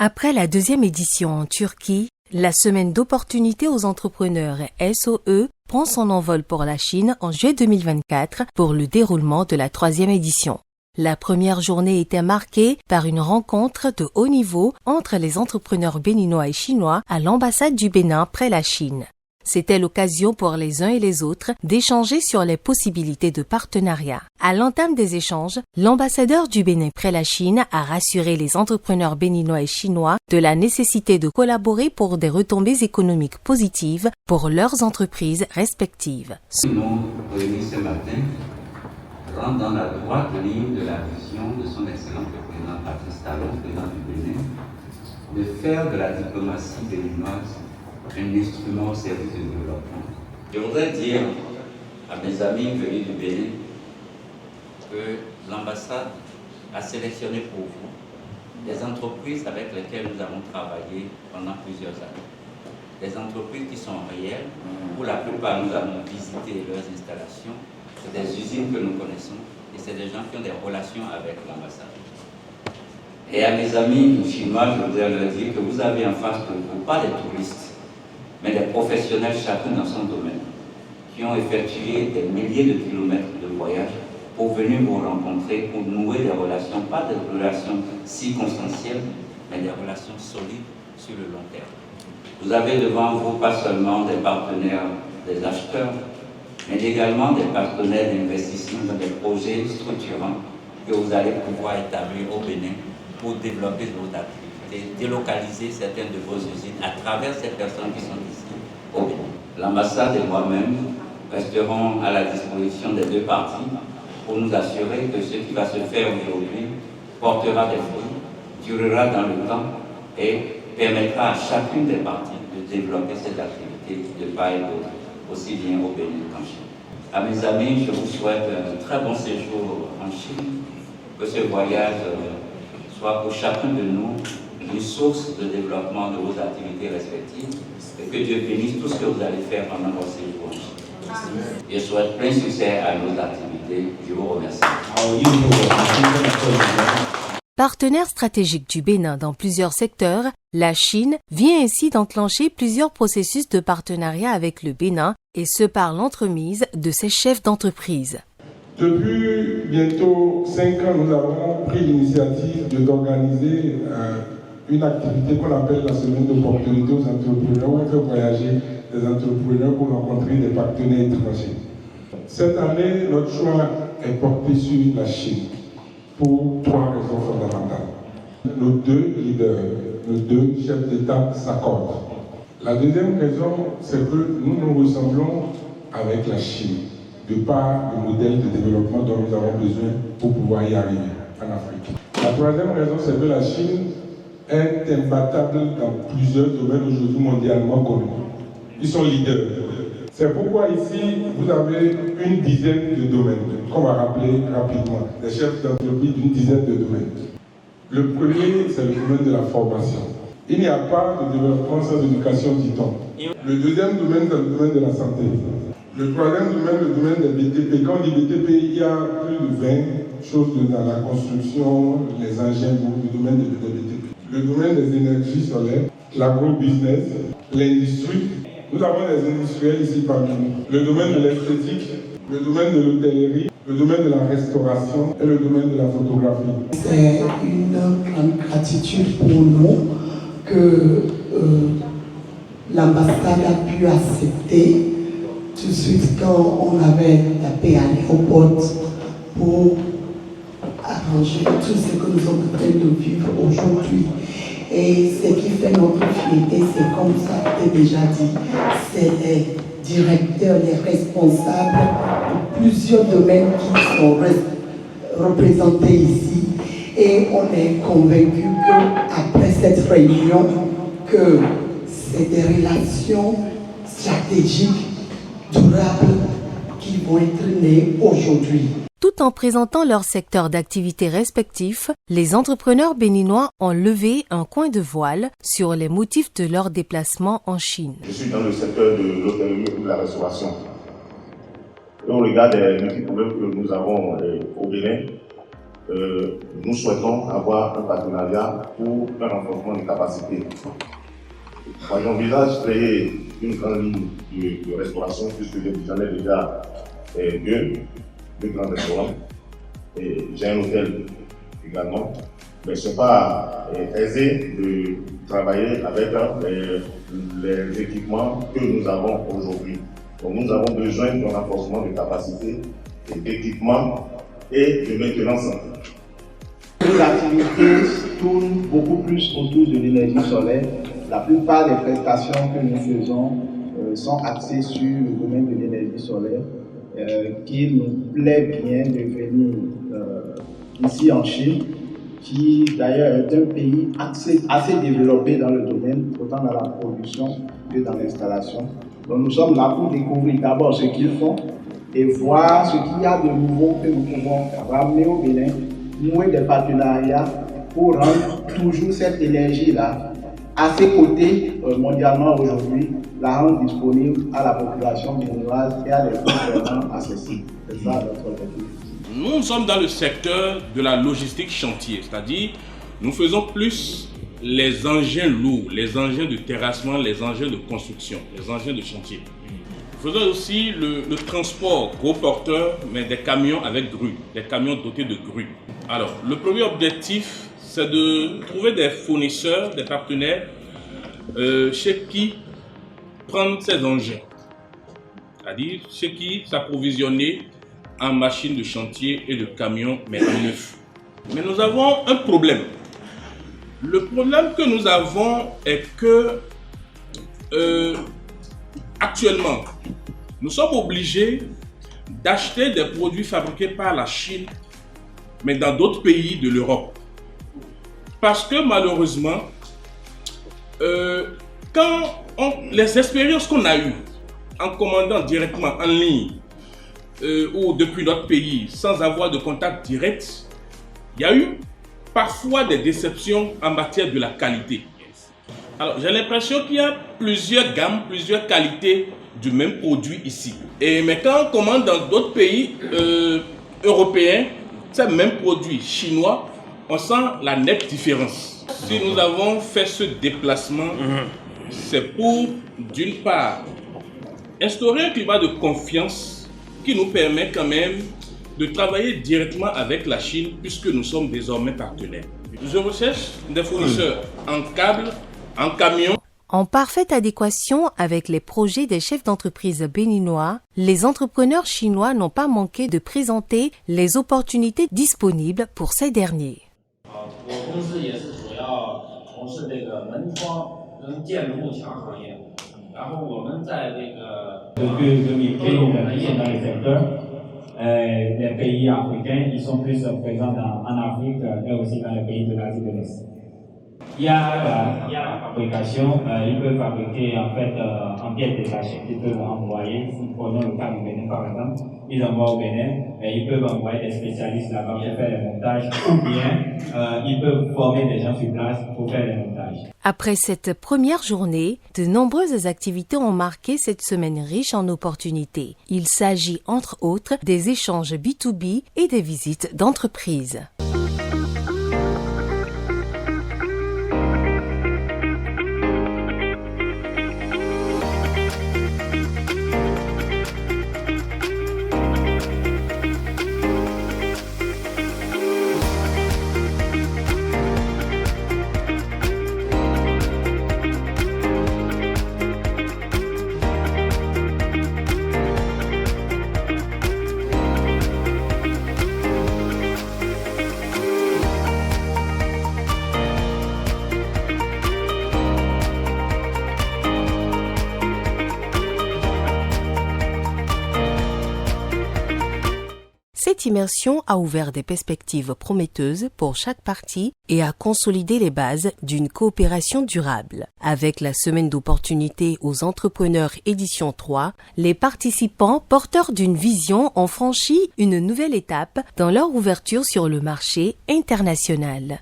Après la deuxième édition en Turquie, la semaine d'opportunités aux entrepreneurs SOE prend son envol pour la Chine en juillet 2024 pour le déroulement de la troisième édition. La première journée était marquée par une rencontre de haut niveau entre les entrepreneurs béninois et chinois à l'ambassade du Bénin près la Chine. C'était l'occasion pour les uns et les autres d'échanger sur les possibilités de partenariat. À l'entame des échanges, l'ambassadeur du Bénin près la Chine a rassuré les entrepreneurs béninois et chinois de la nécessité de collaborer pour des retombées économiques positives pour leurs entreprises respectives. Nous réunis ce matin rentre dans la droite ligne de la vision de son excellent président Patrice Talon, président du Bénin, de faire de la diplomatie béninoise un instrument au service du développement. Je voudrais dire à mes amis venus du Bénin que l'ambassade a sélectionné pour vous des entreprises avec lesquelles nous avons travaillé pendant plusieurs années. Des entreprises qui sont réelles, pour la plupart nous avons visité leurs installations, c'est des usines que nous connaissons et c'est des gens qui ont des relations avec l'ambassade. Et à mes amis chinois, je voudrais leur dire que vous avez en face de vous pas des touristes, mais des professionnels chacun dans son domaine, qui ont effectué des milliers de kilomètres de voyage pour venir vous rencontrer, pour nouer des relations, pas des relations circonstancielles, mais des relations solides sur le long terme. Vous avez devant vous pas seulement des partenaires, des acheteurs, mais également des partenaires d'investissement dans des projets structurants que vous allez pouvoir établir au Bénin pour développer vos activités, délocaliser certaines de vos usines à travers ces personnes qui sont ici au Bénin. L'ambassade et moi-même resterons à la disposition des deux parties pour nous assurer que ce qui va se faire aujourd'hui portera des fruits, durera dans le temps et permettra à chacune des parties de développer cette activité de part et d'autre, aussi bien au Bénin qu'en Chine. À mes amis, je vous souhaite un très bon séjour en Chine, que ce voyage soit pour chacun de nous une source de développement de vos activités respectives et que Dieu bénisse tout ce que vous allez faire pendant votre séjour en Chine. Je souhaite plein succès à nos activités. Je vous remercie. Partenaire stratégique du Bénin dans plusieurs secteurs, la Chine vient ainsi d'enclencher plusieurs processus de partenariat avec le Bénin et ce par l'entremise de ses chefs d'entreprise. Depuis bientôt 5 ans, nous avons pris l'initiative d'organiser une activité qu'on appelle la semaine d'opportunités aux entrepreneurs, où on fait voyager des entrepreneurs pour rencontrer des partenaires étrangers. Cette année, notre choix est porté sur la Chine pour 3 raisons fondamentales. Nos 2 leaders, nos 2 chefs d'État s'accordent. La deuxième raison, c'est que nous nous ressemblons avec la Chine, de par le modèle de développement dont nous avons besoin pour pouvoir y arriver en Afrique. La troisième raison, c'est que la Chine est imbattable dans plusieurs domaines aujourd'hui mondialement connus. Ils sont leaders. C'est pourquoi ici, vous avez une dizaine de domaines qu'on va rappeler rapidement, des chefs d'entreprise d'une dizaine de domaines. Le premier, c'est le domaine de la formation. Il n'y a pas de développement sans éducation, dit-on. Le deuxième domaine, c'est le domaine de la santé. Le troisième domaine, le domaine des BTP. Quand on dit BTP, il y a plus de 20 choses dans la construction, les engins, le domaine des BTP. Le domaine des énergies solaires, l'agro-business, l'industrie. Nous avons des industriels ici parmi nous. Le domaine de l'esthétique, le domaine de l'hôtellerie, le domaine de la restauration et le domaine de la photographie. C'est une grande gratitude pour nous que l'ambassade a pu accepter tout de suite quand on avait tapé à l'aéroport pour arranger tout ce que nous sommes en train de vivre aujourd'hui. Et ce qui fait notre fierté, c'est comme ça a été déjà dit, c'est les directeurs, les responsables de plusieurs domaines qui sont représentés ici. Et on est convaincu qu'après cette réunion, que c'est des relations stratégiques, durables, qui vont être nées aujourd'hui. Tout en présentant leur secteur d'activité respectif, les entrepreneurs béninois ont levé un coin de voile sur les motifs de leur déplacement en Chine. Je suis dans le secteur de l'hôtellerie et de la restauration. Et au regard des multiples problèmes que nous avons au Bénin, nous souhaitons avoir un partenariat pour un renforcement des capacités. Moi, j'envisage créer une grande ligne de restauration, puisque j'en ai déjà deux grands restaurants. Et j'ai un hôtel également. Mais ce n'est pas aisé de travailler avec les équipements que nous avons aujourd'hui. Donc nous avons besoin d'un renforcement de capacités et d'équipements et de maintenance. Nos activités tournent beaucoup plus autour de l'énergie solaire. La plupart des prestations que nous faisons sont axées sur le domaine de l'énergie solaire, qu'il nous plaît bien de venir ici en Chine, qui d'ailleurs est un pays assez développé dans le domaine, autant dans la production que dans l'installation. Donc nous sommes là pour découvrir d'abord ce qu'ils font et voir ce qu'il y a de nouveau que nous pouvons ramener au Bénin, nouer des partenariats pour rendre toujours cette énergie-là à ses côtés mondialement aujourd'hui, la rendre disponible à la population béninoise et à des gouvernements accessibles. C'est ça notre objectif. Nous sommes dans le secteur de la logistique chantier, c'est-à-dire nous faisons plus les engins lourds, les engins de terrassement, les engins de construction, les engins de chantier. Nous faisons aussi le transport gros porteurs, mais des camions avec grues, des camions dotés de grues. Alors, le premier objectif, c'est de trouver des fournisseurs, des partenaires chez qui prendre ces engins, c'est-à-dire chez qui s'approvisionner en machines de chantier et de camions, mais en neuf. Mais nous avons un problème. Le problème que nous avons est que actuellement, nous sommes obligés d'acheter des produits fabriqués par la Chine, mais dans d'autres pays de l'Europe. Parce que malheureusement, les expériences qu'on a eues en commandant directement en ligne ou depuis notre pays sans avoir de contact direct, il y a eu parfois des déceptions en matière de la qualité. Alors j'ai l'impression qu'il y a plusieurs gammes, plusieurs qualités du même produit ici. Mais quand on commande dans d'autres pays européens, ces mêmes produits chinois, on sent la nette différence. Si nous avons fait ce déplacement, c'est pour, d'une part, instaurer un climat de confiance qui nous permet quand même de travailler directement avec la Chine puisque nous sommes désormais partenaires. Je recherche des fournisseurs en câble, en camion. En parfaite adéquation avec les projets des chefs d'entreprise béninois, les entrepreneurs chinois n'ont pas manqué de présenter les opportunités disponibles pour ces derniers. Depuis 2015, nous sommes dans le secteur. Les pays africains, ils sont plus présents en Afrique et aussi dans les pays de l'Asie de l'Est. Il y a la fabrication, ils peuvent fabriquer en fait en pièces détachées, ils peuvent envoyer, si prenons le cas du Bénin par exemple, ils envoient au Bénin, ils peuvent envoyer des spécialistes là-bas pour faire les montages, ou bien ils peuvent former des gens sur place pour faire les montages. Après cette première journée, de nombreuses activités ont marqué cette semaine riche en opportunités. Il s'agit entre autres des échanges B2B et des visites d'entreprises. Cette immersion a ouvert des perspectives prometteuses pour chaque partie et a consolidé les bases d'une coopération durable. Avec la semaine d'opportunités aux entrepreneurs édition 3, les participants porteurs d'une vision ont franchi une nouvelle étape dans leur ouverture sur le marché international.